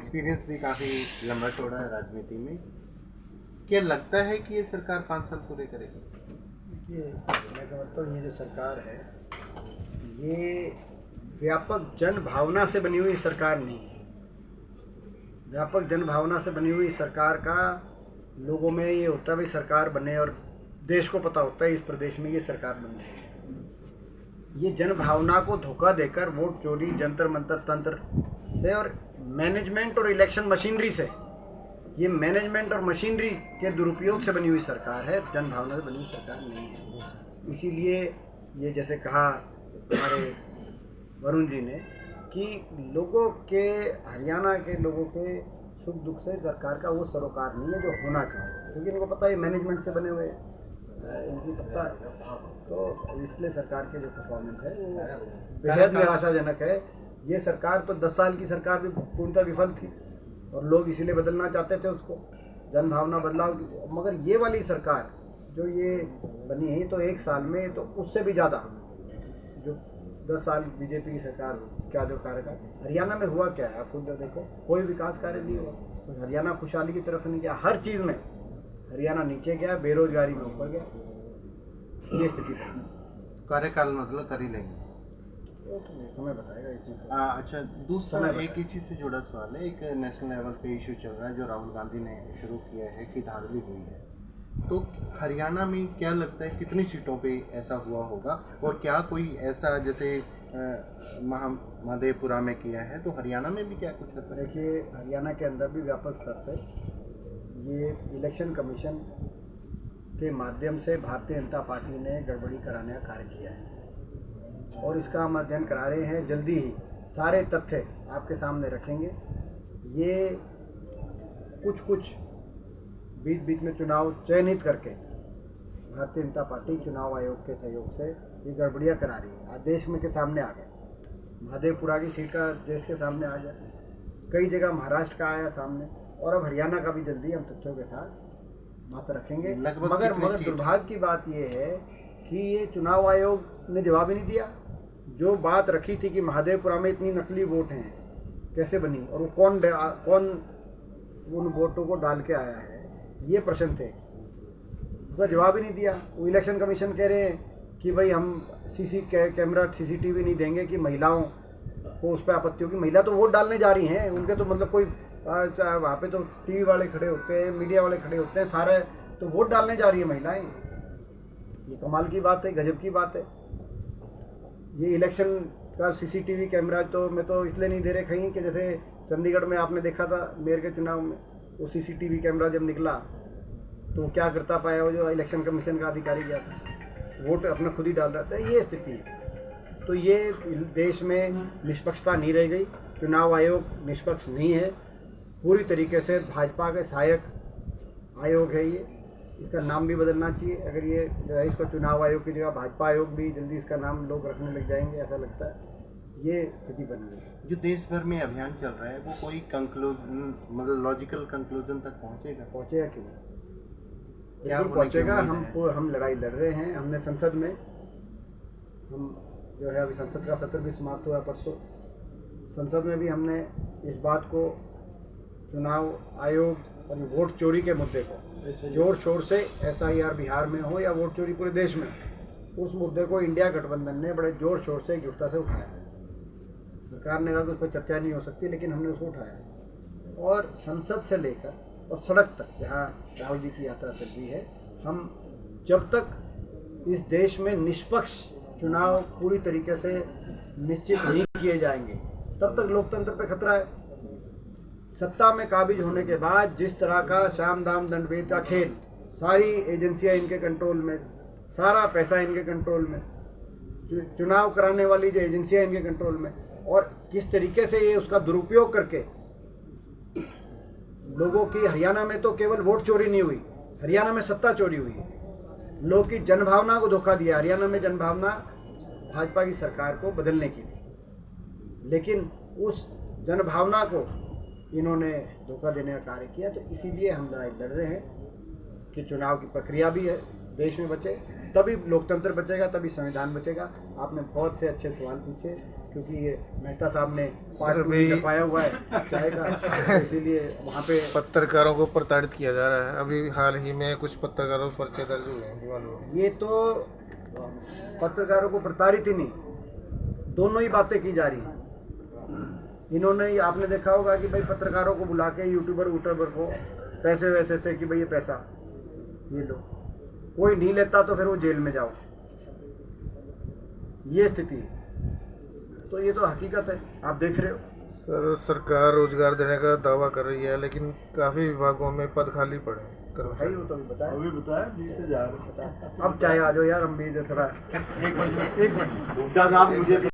Experience भी काफ़ी लंबा चौड़ा है राजनीति में। क्या लगता है कि ये सरकार 5 साल पूरे करेगी? देखिए, मैं समझता हूँ ये जो सरकार है ये व्यापक जन भावना से बनी हुई सरकार नहीं है। व्यापक जन भावना से बनी हुई सरकार का लोगों में ये होता है भाई सरकार बने, और देश को पता होता है इस प्रदेश में ये सरकार बनी है। ये जन भावना को धोखा देकर वोट चोरी, जंतर मंतर तंत्र से और मैनेजमेंट और इलेक्शन मशीनरी से, ये मैनेजमेंट और मशीनरी के दुरुपयोग से बनी हुई सरकार है, जन भावना से बनी हुई सरकार नहीं है। इसीलिए ये जैसे कहा हमारे वरुण जी ने कि लोगों के, हरियाणा के लोगों के सुख दुख से सरकार का वो सरोकार नहीं है जो होना चाहिए, क्योंकि इनको पता है मैनेजमेंट से बने हुए इनकी सत्ता है। तो इसलिए सरकार के जो परफॉर्मेंस है वो बेहद निराशाजनक है। ये सरकार तो 10 साल की सरकार भी पूर्णतः विफल थी और लोग इसीलिए बदलना चाहते थे उसको, जन भावना बदलाव की थी। मगर ये वाली सरकार जो ये बनी है तो 1 साल में तो उससे भी ज़्यादा, जो 10 साल बीजेपी की सरकार क्या जो कार्यकाल, हरियाणा में हुआ क्या है आप खुद देखो, कोई विकास कार्य नहीं हुआ। तो हरियाणा खुशहाली की तरफ से नहीं गया, हर चीज़ में हरियाणा नीचे गया, बेरोजगारी में ऊपर गया, ये स्थिति है। कार्यकाल मतलब कर ही लेंगे, वो तो समय बताएगा इसमें। अच्छा, दूसरा एक इसी से जुड़ा सवाल है। एक नेशनल लेवल पे इशू चल रहा है जो राहुल गांधी ने शुरू किया है कि धांधली हुई है, तो हरियाणा में क्या लगता है कितनी सीटों पे ऐसा हुआ होगा, और क्या कोई ऐसा जैसे मधेपुरा में किया है तो हरियाणा में भी क्या कुछ ऐसा? देखिए, हरियाणा के अंदर भी व्यापक स्तर पर ये इलेक्शन कमीशन के माध्यम से भारतीय जनता पार्टी ने गड़बड़ी कराने का कार्य किया है, और इसका हम अध्ययन करा रहे हैं। जल्दी ही सारे तथ्य आपके सामने रखेंगे। ये कुछ बीच बीच में चुनाव चयनित करके भारतीय जनता पार्टी चुनाव आयोग के सहयोग से ये गड़बड़ियाँ करा रही है। आज देश में के सामने आ गए, मधेपुरा की सीट का देश के सामने आ गया, कई जगह महाराष्ट्र का आया सामने, और अब हरियाणा का भी जल्दी हम तथ्यों के साथ बात रखेंगे। मगर दुर्भाग्य की बात यह है कि ये चुनाव आयोग ने जवाब ही नहीं दिया। जो बात रखी थी कि महादेवपुरा में इतनी नकली वोट हैं कैसे बनी, और वो कौन उन वोटों को डाल के आया है, ये प्रश्न थे, उसका जवाब ही नहीं दिया। वो इलेक्शन कमीशन कह रहे हैं कि भाई हम कैमरा सीसीटीवी नहीं देंगे कि महिलाओं को उस पर आपत्ति होगी। महिला तो वोट डालने जा रही हैं, उनके तो मतलब कोई वहाँ पे तो टीवी वाले खड़े होते हैं, मीडिया वाले खड़े होते हैं, सारे तो वोट डालने जा रही है महिलाएं। ये कमाल की बात है, गजब की बात है। ये इलेक्शन का सीसीटीवी कैमरा तो मैं तो इसलिए नहीं दे रहे कहीं कि जैसे चंडीगढ़ में आपने देखा था मेयर के चुनाव में, वो सीसीटीवी कैमरा जब निकला तो क्या करता पाया, वो जो इलेक्शन कमीशन का अधिकारी गया था, वोट अपना खुद ही डाल रहा था। ये स्थिति है। तो ये देश में निष्पक्षता नहीं रह गई, चुनाव आयोग निष्पक्ष नहीं है, पूरी तरीके से भाजपा के सहायक आयोग है ये। इसका नाम भी बदलना चाहिए। अगर ये जो है इसको चुनाव आयोग की जगह भाजपा आयोग भी जल्दी इसका नाम लोग रखने लग जाएंगे, ऐसा लगता है। ये स्थिति बन रही है। जो देश भर में अभियान चल रहा है वो कोई कंक्लूजन, मतलब लॉजिकल कंक्लूजन तक पहुंचेगा? पहुंचेगा क्यों, बिल्कुल पहुंचेगा। हम लड़ाई लड़ रहे हैं। हमने संसद में, हम जो है अभी संसद का सत्र भी समाप्त हुआ परसों, संसद में भी हमने इस बात को, चुनाव आयोग और वोट चोरी के मुद्दे को जोर शोर से, SIR बिहार में हो या वोट चोरी पूरे देश में, उस मुद्दे को इंडिया गठबंधन ने बड़े जोर शोर से एकजुटता से उठाया। सरकार ने कहा कि उस पर चर्चा नहीं हो सकती, लेकिन हमने उसको उठाया। और संसद से लेकर और सड़क तक जहाँ राहुल जी की यात्रा चल रही है, हम जब तक इस देश में निष्पक्ष चुनाव पूरी तरीके से निश्चित नहीं किए जाएंगे तब तक लोकतंत्र पर खतरा है। सत्ता में काबिज होने के बाद जिस तरह का साम दाम दंड भेद का खेल, सारी एजेंसियां इनके कंट्रोल में, सारा पैसा इनके कंट्रोल में, चुनाव कराने वाली जो एजेंसियां इनके कंट्रोल में, और किस तरीके से ये उसका दुरुपयोग करके लोगों की, हरियाणा में तो केवल वोट चोरी नहीं हुई, हरियाणा में सत्ता चोरी हुई है। लोगों की जनभावना को धोखा दिया। हरियाणा में जनभावना भाजपा की सरकार को बदलने की थी, लेकिन उस जनभावना को इन्होंने धोखा देने का कार्य किया। तो इसीलिए हम लड़ाई लड़ रहे हैं कि चुनाव की प्रक्रिया भी है देश में बचे, तभी लोकतंत्र बचेगा, तभी संविधान बचेगा। आपने बहुत से अच्छे सवाल पूछे क्योंकि ये मेहता साहब ने सर, पार्ट टू भाई- लिखवाया हुआ है चाय का, इसीलिए वहाँ पे पत्रकारों को प्रताड़ित किया जा रहा है। अभी हाल ही में कुछ पत्रकारों पर पर्चे दर्ज हुए हैं, मालूम है? ये तो पत्रकारों को प्रताड़ित ही नहीं, दोनों ही बातें की जा रही हैं। इन्होंने ही, आपने देखा होगा कि भाई पत्रकारों को बुला के यूट्यूबर वूट्यूबर को पैसे वैसे से कि भाई ये पैसा ये लो, कोई नहीं लेता तो फिर वो जेल में जाओ, ये स्थिति है। तो ये तो हकीकत है, आप देख रहे हो। सर, सरकार रोजगार देने का दावा कर रही है, लेकिन काफी विभागों में पद खाली पड़े हैं भाई कर्मचारी। वो तो अभी बताया बताया 20,000 अब चाहे आ जाओ यार, हम भी थोड़ा एक मिनट मुझे